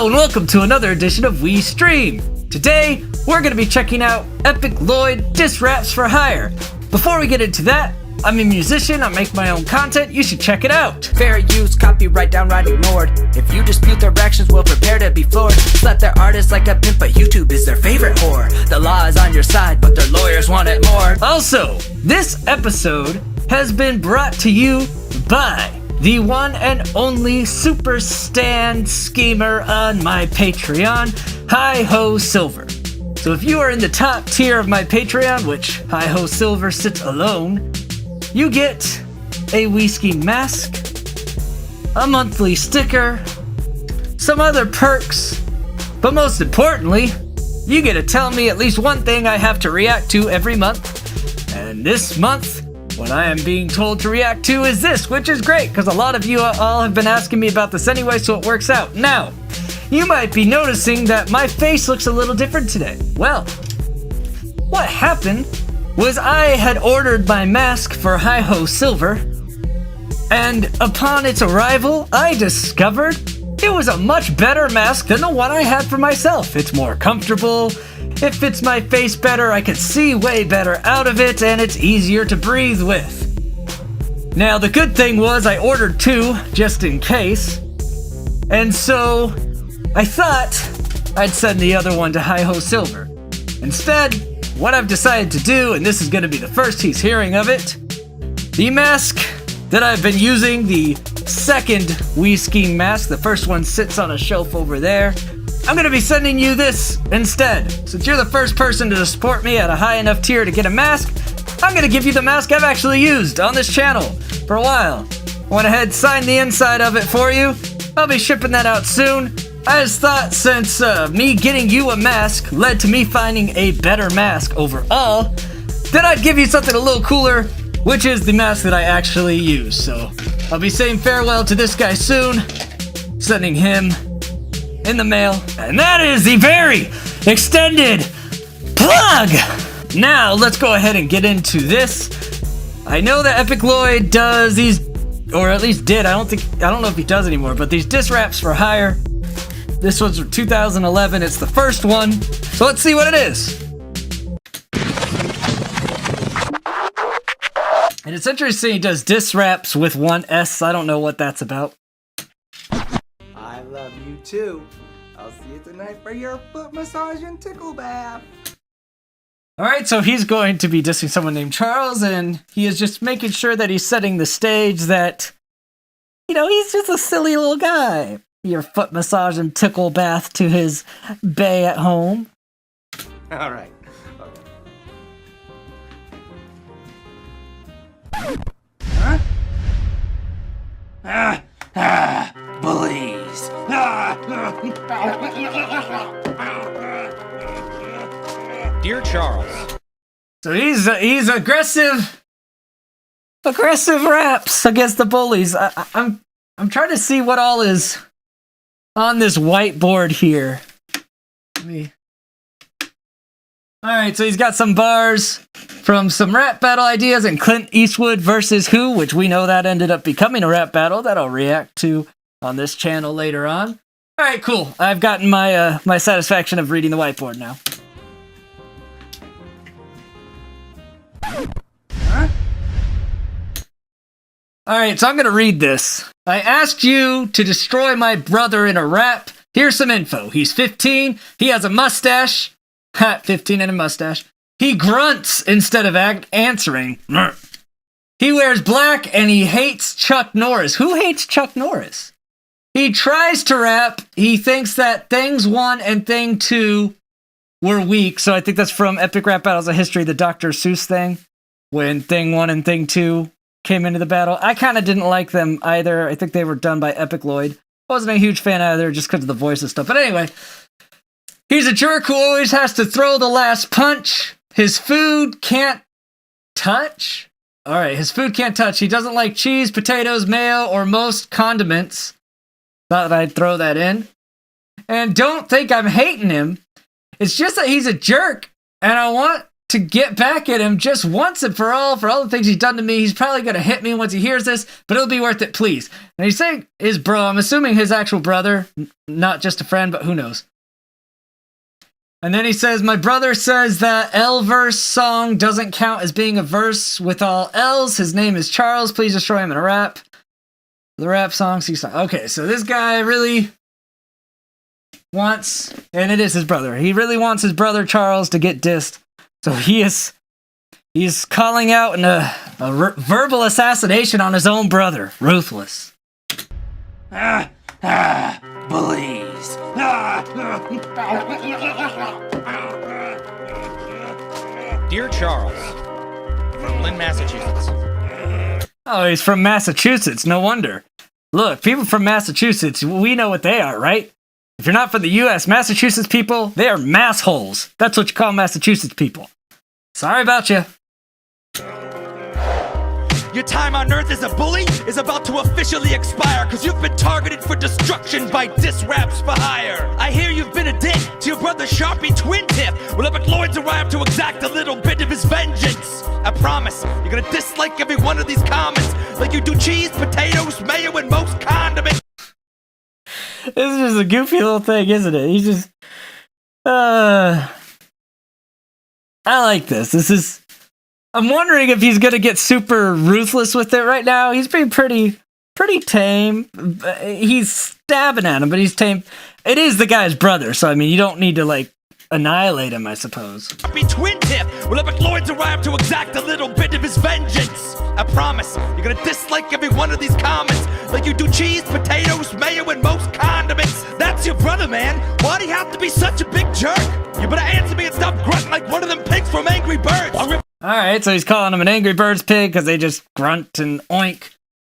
Hello and welcome to another edition of We Stream. Today, we're going to be checking out EpicLloyd Diss Raps for Hire. Before we get into that, I'm a musician, I make my own content, you should check it out. Fair use, copyright downright ignored. If you dispute their actions, we'll prepare to be floored. Slap their artists like a pimp, but YouTube is their favorite whore. The law is on your side, but their lawyers want it more. Also, this episode has been brought to you by the one and only super stan schemer on my Patreon, Hi-Ho Silver. So if you are in the top tier of my Patreon, which Hi-Ho Silver sits alone, you get a whiskey mask, a monthly sticker, some other perks, but most importantly, you get to tell me at least one thing I have to react to every month. And this month, what I am being told to react to is this, which is great, because a lot of you all have been asking me about this anyway, so it works out. Now, you might be noticing that my face looks a little different today. Well, what happened was I had ordered my mask for Hi-Ho Silver, and upon its arrival, I discovered it was a much better mask than the one I had for myself. It's more comfortable, it fits my face better, I can see way better out of it, and it's easier to breathe with. Now, the good thing was I ordered two, just in case, and so I thought I'd send the other one to Hi-Ho Silver. Instead, what I've decided to do, and this is going to be the first he's hearing of it, the mask that I've been using, the second Skeem mask, the first one sits on a shelf over there, I'm going to be sending you this instead. Since you're the first person to support me at a high enough tier to get a mask, I'm going to give you the mask I've actually used on this channel for a while. Went ahead, signed the inside of it for you. I'll be shipping that out soon. I just thought since me getting you a mask led to me finding a better mask overall, that I'd give you something a little cooler, which is the mask that I actually use. So I'll be saying farewell to this guy soon, sending him in the mail, and that is the very extended plug! Now, let's go ahead and get into this. I know that EpicLloyd does these, or at least did, I don't know if he does anymore, but these diss raps for hire. This one's from 2011, it's the first one, so let's see what it is. And it's interesting he does diss raps with one S, I don't know what that's about. I love you too. I'll see you tonight for your foot massage and tickle bath. Alright, so he's going to be dissing someone named Charles, and he is just making sure that he's setting the stage that, you know, he's just a silly little guy. Your foot massage and tickle bath to his bae at home. Alright. Huh? Bullies. Dear Charles. So he's aggressive raps against the bullies. I'm trying to see what all is on this whiteboard here. Alright, so he's got some bars from some rap battle ideas and Clint Eastwood versus Who, which we know that ended up becoming a rap battle that I'll react to on this channel later on. Alright, cool. I've gotten my my satisfaction of reading the whiteboard now. Huh? Alright, so I'm gonna read this. I asked you to destroy my brother in a rap. Here's some info. He's 15, he has a mustache. Ha, 15 and a mustache. He grunts instead of answering. He wears black and he hates Chuck Norris. Who hates Chuck Norris? He tries to rap. He thinks that Things 1 and Thing 2 were weak. So I think that's from Epic Rap Battles of History, the Dr. Seuss thing. When Thing 1 and Thing 2 came into the battle. I kind of didn't like them either. I think they were done by EpicLloyd. Wasn't a huge fan either just because of the voice and stuff. But anyway, he's a jerk who always has to throw the last punch. His food can't touch. Alright, his food can't touch. He doesn't like cheese, potatoes, mayo, or most condiments. Thought that I'd throw that in. And don't think I'm hating him. It's just that he's a jerk, and I want to get back at him just once and for all the things he's done to me. He's probably going to hit me once he hears this, but it'll be worth it, please. And he's saying his bro, I'm assuming his actual brother, not just a friend, but who knows. And then he says, my brother says that L-verse song doesn't count as being a verse with all L's. His name is Charles. Please destroy him in a rap. The rap song, okay, so this guy really wants, and it is his brother. He really wants his brother Charles to get dissed. So he's calling out a verbal assassination on his own brother. Ruthless. Bullies. Dear Charles, from Lynn, Massachusetts. Oh, he's from Massachusetts. No wonder. Look, people from Massachusetts, we know what they are, right? If you're not from the U.S., Massachusetts people, they are massholes. That's what you call Massachusetts people. Sorry about you. Your time on Earth as a bully is about to officially expire, cause you've been targeted for destruction by diss raps for hire. I hear you've been a dick to your brother Sharpie Twin Tip. Well, EpicLloyd's arrived to exact a little bit of his vengeance. I promise, you're gonna dislike every one of these comments like you do cheese, potatoes, mayo, and most condiments. This is just a goofy little thing, isn't it? He's just... I like this. I'm wondering if he's gonna get super ruthless with it right now. He's being pretty tame. He's stabbing at him, but he's tame. It is the guy's brother, so I mean, you don't need to, like, annihilate him, I suppose. Twin Tip. Well, EpicLloyd's arrived to exact a little bit of his vengeance. I promise, you're gonna dislike every one of these comments like you do cheese, potatoes, mayo, and most condiments. That's your brother, man. Why'd he have to be such a big jerk? You better answer me and stop grunting like one of them pigs from Angry Birds. Alright, so he's calling him an Angry Birds pig because they just grunt and oink.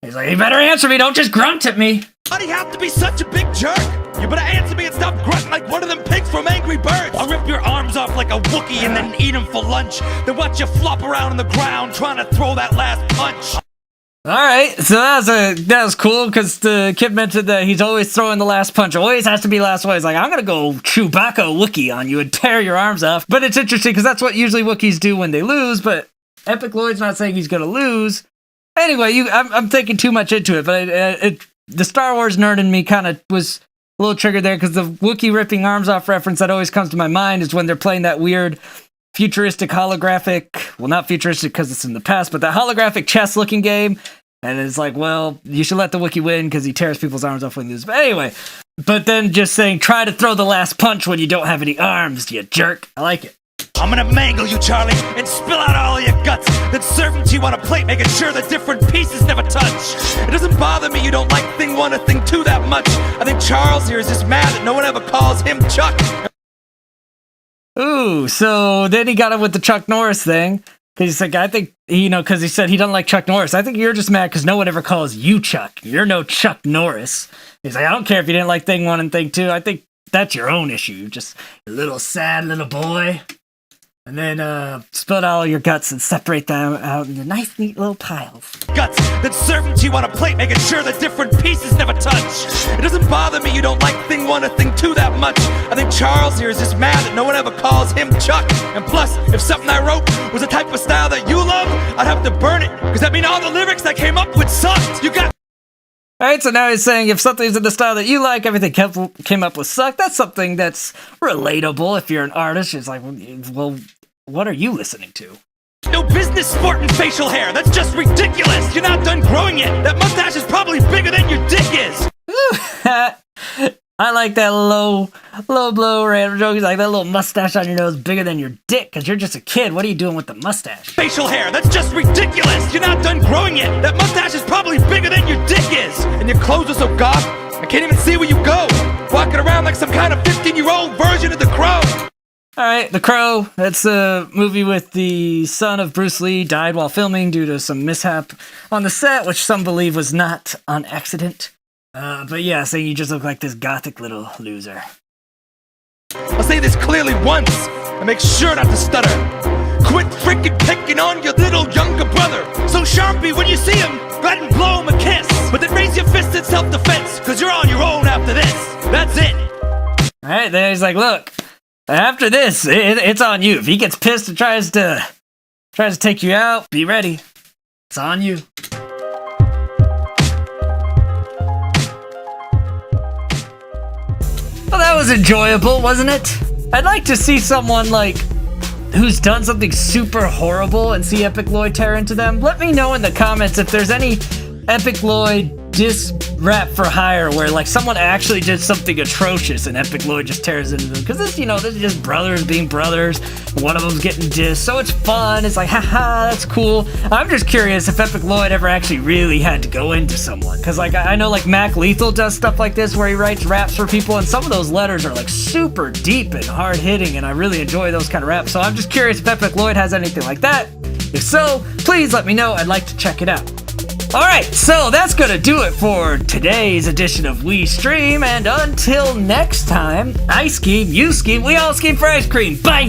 He's like, you better answer me, don't just grunt at me. Why'd he have to be such a big jerk? You better answer me and stop grunting like one of them pigs from Angry Birds. I'll rip your arms off like a Wookiee and then eat them for lunch. Then watch you flop around on the ground trying to throw that last punch. Alright, so that was cool because the kid mentioned that he's always throwing the last punch. Always has to be last one. He's like, I'm gonna go Chewbacca Wookiee on you and tear your arms off. But it's interesting because that's what usually Wookiees do when they lose, but EpicLloyd's not saying he's gonna lose. Anyway, I'm thinking too much into it, but the Star Wars nerd in me kind of was a little triggered there because the Wookiee ripping arms off reference that always comes to my mind is when they're playing that weird futuristic holographic, well, not futuristic because it's in the past, but that holographic chess looking game. And it's like, well, you should let the Wookiee win because he tears people's arms off when he loses. But anyway, but then just saying, try to throw the last punch when you don't have any arms, you jerk. I like it. I'm gonna mangle you, Charlie, and spill out all your guts, then serve them to you on a plate, making sure the different pieces never touch. It doesn't bother me you don't like thing one or thing two that much. I think Charles here is just mad that no one ever calls him Chuck. Ooh, so then he got him with the Chuck Norris thing. Because he's like, I think, because he said he doesn't like Chuck Norris. I think you're just mad because no one ever calls you Chuck. You're no Chuck Norris. He's like, I don't care if you didn't like thing one and thing two. I think that's your own issue. You're just a little sad little boy. And then spill out all your guts and separate them out into nice, neat little piles. Guts, then serve them to you on a plate, making sure the different pieces never touch. It doesn't bother me you don't like thing one or thing two that much. I think Charles here is just mad that no one ever calls him Chuck. And plus, if something I wrote was a type of style that you love, I'd have to burn it, because that mean all the lyrics I came up with sucked. You got... Alright, so now he's saying if something's in the style that you like, everything came up with suck. That's something that's relatable if you're an artist. It's like, well, what are you listening to? No business sporting facial hair. That's just ridiculous. You're not done growing yet. That mustache is probably bigger than your dick is. I like that low blow random joke. He's like, that little mustache on your nose bigger than your dick because you're just a kid. What are you doing with the mustache? Facial hair. That's just ridiculous. You're not done growing yet. That mustache is probably bigger than your dick is. And your clothes are so goth, I can't even see where you go. Walking around like some kind of 15-year-old version of The Crow. Alright, The Crow. That's a movie with the son of Bruce Lee died while filming due to some mishap on the set, which some believe was not on accident. But yeah, saying you just look like this gothic little loser. I'll say this clearly once, and make sure not to stutter. Quit freaking picking on your little younger brother. So Sharpie, when you see him, go ahead and blow him a kiss. But then raise your fist in self-defense, cause you're on your own after this. That's it. Alright, then he's like, look, After this, it's on you. If he gets pissed and tries to take you out, be ready. It's on you. Well, that was enjoyable, wasn't it? I'd like to see someone, like, who's done something super horrible and see EpicLloyd tear into them. Let me know in the comments if there's any EpicLloyd diss rap for hire where, like, someone actually did something atrocious and EpicLloyd just tears into them. Because this, this is just brothers being brothers. One of them's getting dissed, so it's fun. It's like, haha, that's cool. I'm just curious if EpicLloyd ever actually really had to go into someone. Because, like, I know, like, Mac Lethal does stuff like this where he writes raps for people, and some of those letters are, like, super deep and hard-hitting, and I really enjoy those kind of raps. So I'm just curious if EpicLloyd has anything like that. If so, please let me know. I'd like to check it out. Alright, so that's gonna do it for today's edition of We Stream, and until next time, I scheme, you scheme, we all scheme for ice cream. Bye!